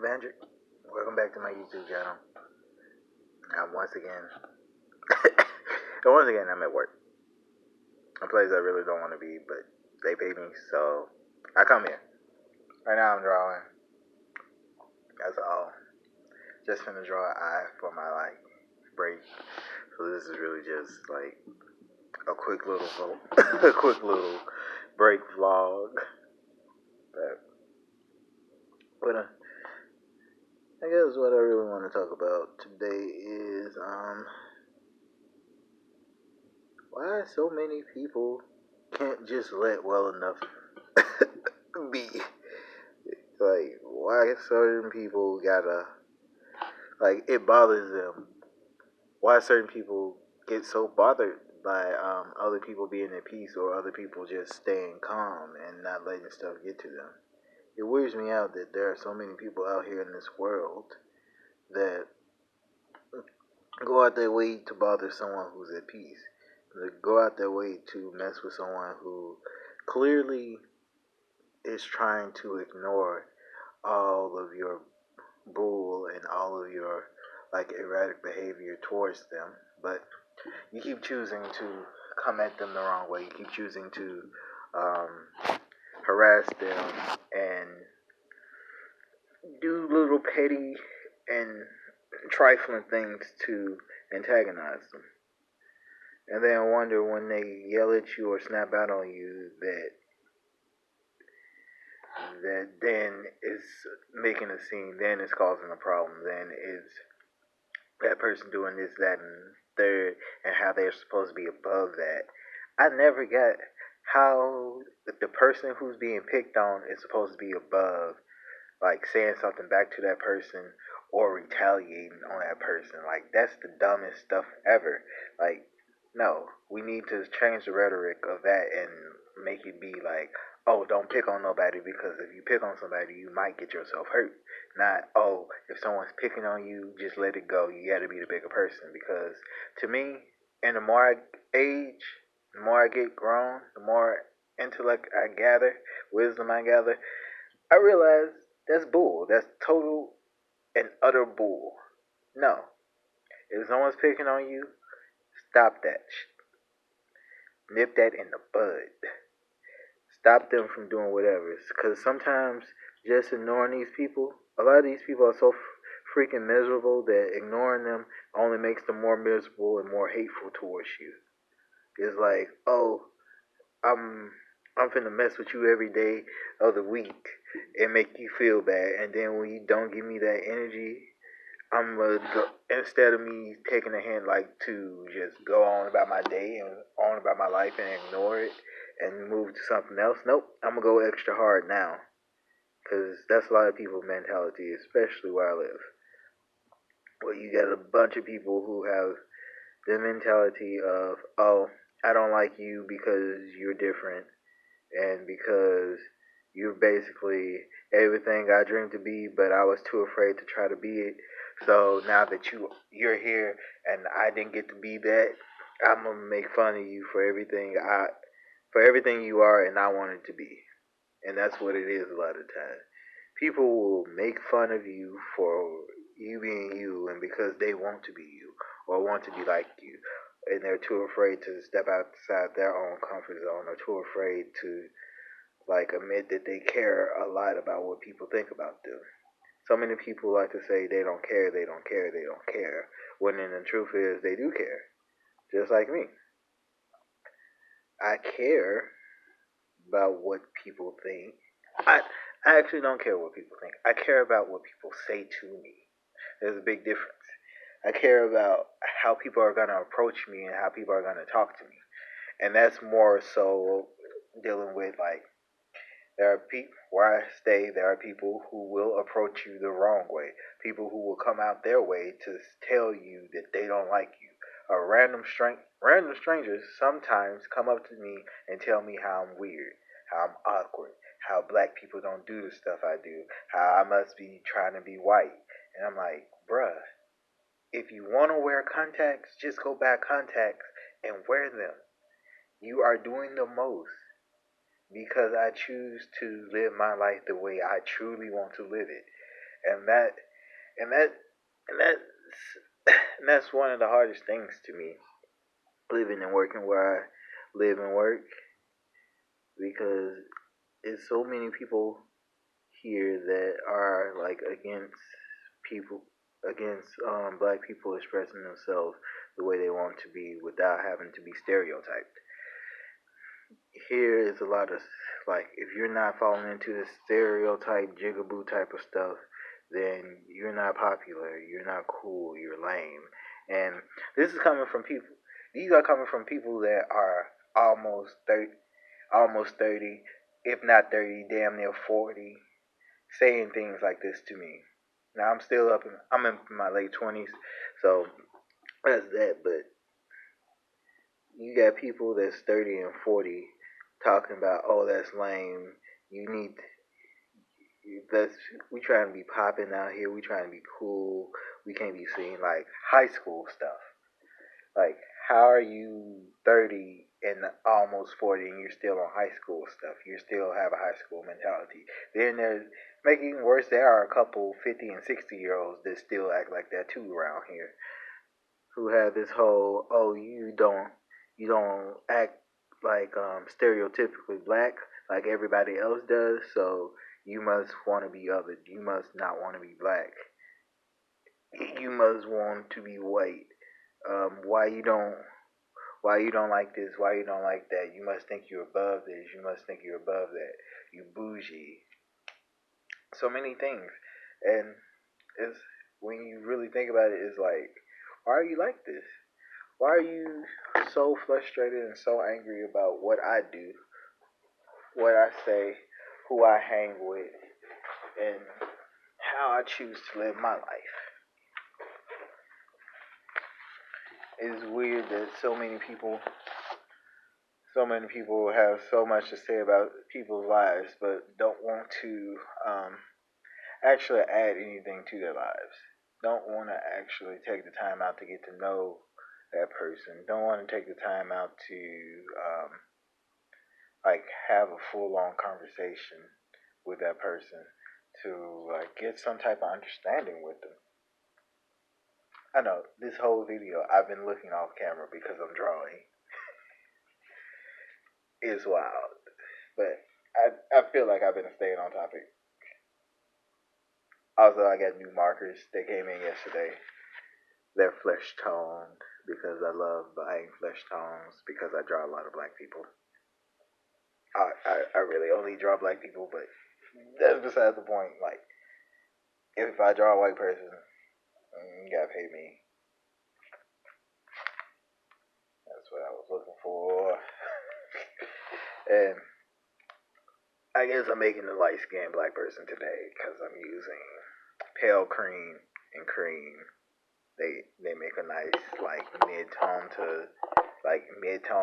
Vandrick? Welcome back to my YouTube channel. I'm once again, I'm at work. A place I really don't want to be, but they pay me, so I come here. Right now I'm drawing. That's all. Just finna draw an eye for my break. So this is really just like a quick little, a quick little break vlog. But I guess what I really want to talk about today is why so many people can't just let well enough be. Like, why certain people gotta, it bothers them. Why certain people get so bothered by other people being at peace or other people just staying calm and not letting stuff get to them. It weirds me out that there are so many people out here in this world that go out their way to bother someone who's at peace. They go out their way to mess with someone who clearly is trying to ignore all of your bull and all of your erratic behavior towards them, but you keep choosing to come at them the wrong way. You keep choosing to harass them and do little petty and trifling things to antagonize them. And then wonder when they yell at you or snap out on you that then is making a scene, then it's causing a problem, then it's that person doing this, that, and third, and how they're supposed to be above that. I never got how the person who's being picked on is supposed to be above, saying something back to that person or retaliating on that person. That's the dumbest stuff ever. No, we need to change the rhetoric of that and make it be oh, don't pick on nobody, because if you pick on somebody, you might get yourself hurt. Not, oh, if someone's picking on you, just let it go. You got to be the bigger person. Because to me, and the more I age, the more I get grown, the more intellect I gather, wisdom I gather, I realize that's bull. That's total and utter bull. No. If someone's picking on you, stop that. Nip that in the bud. Stop them from doing whatever. Because sometimes just ignoring these people, a lot of these people are so freaking miserable that ignoring them only makes them more miserable and more hateful towards you. It's like, oh, I'm finna mess with you every day of the week and make you feel bad, and then when you don't give me that energy, I'm gonna go, instead of me taking a hand to just go on about my day and on about my life and ignore it and move to something else. Nope, I'm gonna go extra hard now, because that's a lot of people's mentality, especially where I live. Well, you got a bunch of people who have the mentality of, oh, I don't like you because you're different and because you're basically everything I dreamed to be, but I was too afraid to try to be it. So now that you're here and I didn't get to be that, I'm gonna make fun of you for everything you are and I wanted to be. And that's what it is a lot of times. People will make fun of you for you being you and because they want to be you or want to be like you. And they're too afraid to step outside their own comfort zone or too afraid to admit that they care a lot about what people think about them. So many people like to say they don't care, they don't care, they don't care. When in the truth is they do care. Just like me. I care about what people think. I I actually don't care what people think. I care about what people say to me. There's a big difference. I care about how people are gonna approach me and how people are gonna talk to me. And that's more so dealing with there are people where I stay. There are people who will approach you the wrong way. People who will come out their way to tell you that they don't like you. Random strangers sometimes come up to me and tell me how I'm weird, how I'm awkward, how black people don't do the stuff I do, how I must be trying to be white. And I'm like, bruh, if you want to wear contacts, just go buy contacts and wear them. You are doing the most because I choose to live my life the way I truly want to live it. and that and that and that's one of the hardest things to me, living and working where I live and work, because it's so many people here that are like against people against black people expressing themselves the way they want to be without having to be stereotyped. Here is a lot of like, if you're not falling into the stereotype jigaboo type of stuff, then you're not popular, you're not cool, you're lame. And this is coming from people, these are coming from people that are almost 30, if not 30, damn near 40, saying things like this to me. Now I'm in my late 20s, so that's that. But you got people that's 30 and 40 talking about, oh, that's lame. You need that's we trying to be popping out here. We trying to be cool. We can't be seeing like high school stuff. Like, how are you 30 and almost 40 and you're still on high school stuff? You still have a high school mentality. Then there's, making worse, there are a couple 50 and 60-year-olds that still act like that too around here, who have this whole, oh, you don't act like stereotypically black like everybody else does, so you must want to be other. You must not want to be black. You must want to be white. Why you don't? Why you don't like this? Why you don't like that? You must think you're above this. You must think you're above that. You bougie. So many things, and it's, when you really think about it, it's like, why are you like this? Why are you so frustrated and so angry about what I do, what I say, who I hang with, and how I choose to live my life? It's weird that so many people have so much to say about people's lives, but don't want to actually add anything to their lives. Don't want to actually take the time out to get to know that person. Don't want to take the time out to like have a full on conversation with that person, to like get some type of understanding with them. I know this whole video I've been looking off camera because I'm drawing. It's wild, but I feel like I've been staying on topic. Also, I got new markers. They came in yesterday. They're flesh toned because I love buying flesh tones because I draw a lot of black people. I really only draw black people, but that's besides the point. Like, if I draw a white person, you gotta pay me. That's what I was looking for. And I guess I'm making a light skinned black person today because I'm using pale cream and cream. They make a nice like mid tone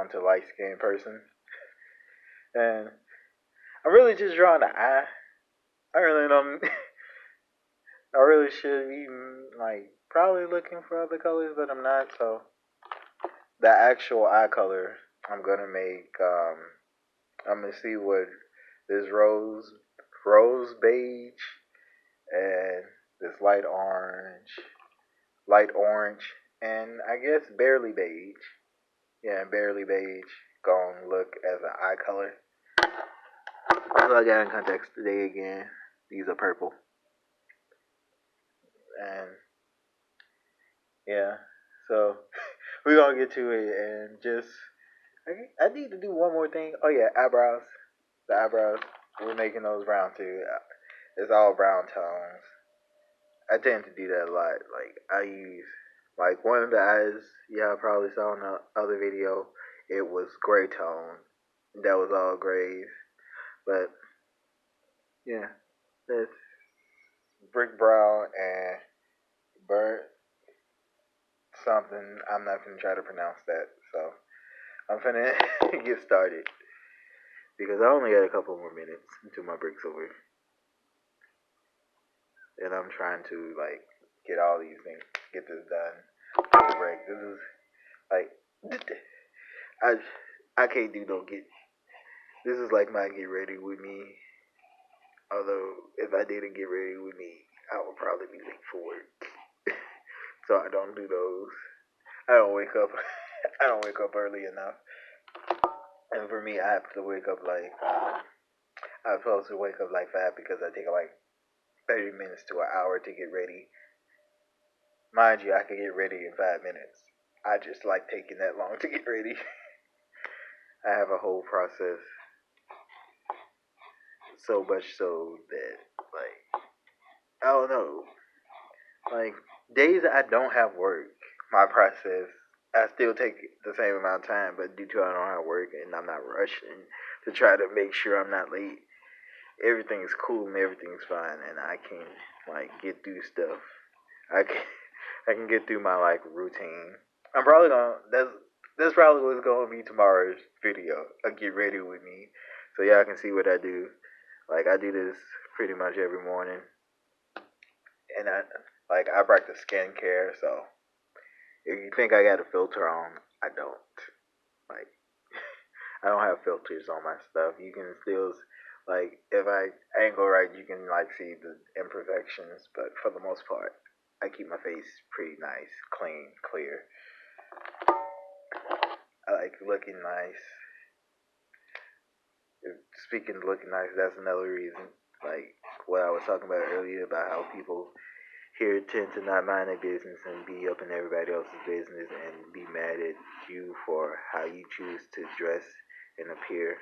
to light skinned person. And I'm really just drawing the eye. I really don't. I really should be like probably looking for other colors, but I'm not. So the actual eye color, I'm gonna make. I'm gonna see what this rose beige, and this light orange, and I guess barely beige. Yeah, barely beige. Gonna look as an eye color. So I got in context today again. These are purple, and yeah. So we're gonna get to it, and just I need to do one more thing. Oh yeah, eyebrows. The eyebrows. We're making those brown too. It's all brown tones. I tend to do that a lot. Like, I use like one of the eyes. Yeah, I probably saw in the other video. It was gray tone. That was all grays. But yeah, it's brick brown and burnt something. I'm not gonna try to pronounce that. So I'm finna get started because I only got a couple more minutes until my break's over, and I'm trying to like get all these things, get this done for the break. This is like I I can't do no get. This is like my get ready with me. Although if I didn't get ready with me, I will probably be late for work. So I don't do those. I don't wake up. I don't wake up early enough. And for me, I have to wake up like I'm supposed to wake up like 5 because I take like 30 minutes to an hour to get ready. Mind you, I could get ready in 5 minutes. I just like taking that long to get ready. I have a whole process, so much so that like I don't know. Like days that I don't have work, my process I still take the same amount of time, but due to I don't have work and I'm not rushing to try to make sure I'm not late, everything's cool and everything's fine, and I can like get through stuff. I can I can get through my like routine. I'm probably gonna that's probably what's gonna be tomorrow's video. A get ready with me, so y'all can see what I do. Like I do this pretty much every morning, and I practice skincare. So if you think I got a filter on, I don't. Like I don't have filters on my stuff. You can still like if I angle right, you can like see the imperfections, but for the most part, I keep my face pretty nice, clean, clear. I like looking nice. Speaking of looking nice, that's another reason. Like what I was talking about earlier about how people here tend to not mind their business and be up in everybody else's business and be mad at you for how you choose to dress and appear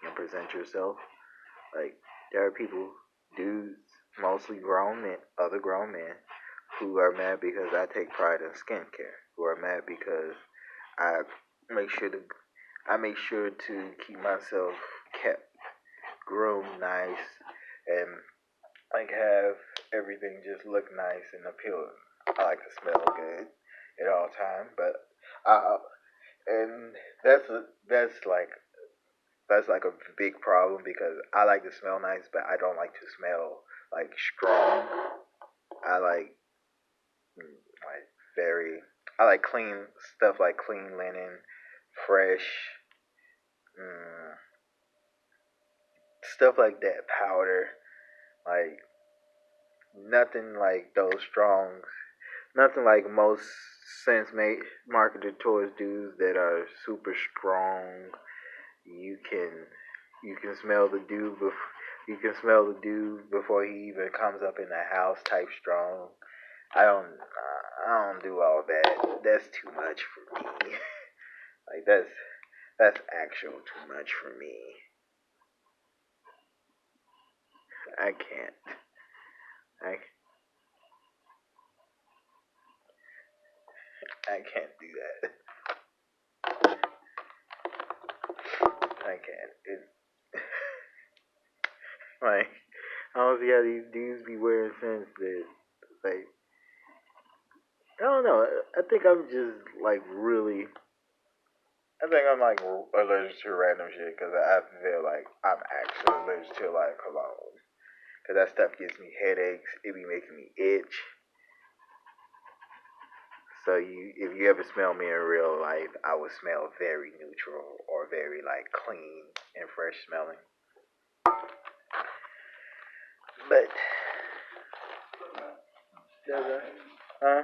and present yourself. Like there are people, dudes, mostly grown men, other grown men, who are mad because I take pride in skincare. Who are mad because I make sure to I make sure to keep myself kept, groomed nice, and like have everything just look nice and appealing. I like to smell good at all times, but I and that's like a big problem because I like to smell nice, but I don't like to smell like strong. I like very I like clean stuff like clean linen, fresh, mm, stuff like that. Powder, like nothing like those strong. Nothing like most scents made marketed towards dudes that are super strong. You can you can smell the dude you can smell the dude before he even comes up in the house type strong. I don't do all that. That's too much for me. Like that's actual too much for me. I can't. I I can't do that. I can't. It like I don't see how these dudes be wearing scents that like I don't know. I think I'm just like really. I think I'm like allergic to random shit because I feel like I'm actually allergic to like cologne. Because that stuff gives me headaches. It be making me itch. So if you ever smell me in real life, I would smell very neutral or very like clean and fresh smelling. But does huh?